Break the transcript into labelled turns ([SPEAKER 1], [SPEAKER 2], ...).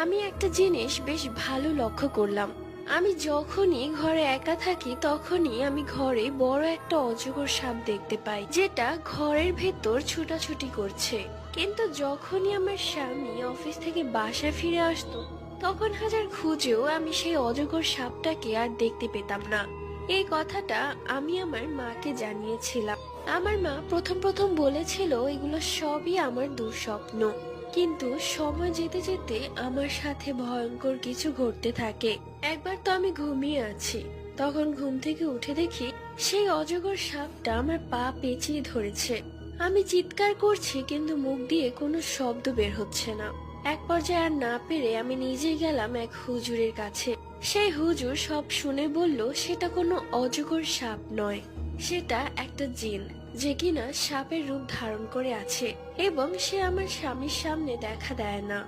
[SPEAKER 1] আমি একটা জিনিস বেশ ভালো লক্ষ্য করলাম। আমি যখনই ঘরে একা থাকি তখনই আমি ঘরে বড় একটা অজগর সাপ দেখতে পাই, যেটা ঘরের ভেতর ছুটাছুটি করছে। কিন্তু যখনই আমার স্বামী অফিস থেকে বাসায় ফিরে আসতো, তখন হাজার খুঁজেও আমি সেই অজগর সাপটাকে আর দেখতে পেতাম না। এই কথাটা আমি আমার মাকে জানিয়েছিলাম। আমার মা প্রথম প্রথম বলেছিল এগুলো সবই আমার দুঃস্বপ্ন, কিন্তু সময় যেতে যেতে আমার সাথে ভয়ঙ্কর কিছু ঘটতে থাকে। একবার তো আমি ঘুমিয়ে আছি, তখন ঘুম থেকে উঠে দেখি সেই অজগর সাপটা আমার পা পেঁচিয়ে ধরেছে। আমি চিৎকার করছি কিন্তু মুখ দিয়ে কোনো শব্দ বের হচ্ছে না। এক পর্যায়ে আর না পেরে আমি নিজে গেলাম এক হুজুরের কাছে। সেই হুজুর সব শুনে বলল সেটা কোনো অজগর সাপ নয়, সেটা একটা জিন, যে কিনা সাপের রূপ ধারণ করে আছে এবং সে আমার স্বামীর সামনে দেখা দেয় না।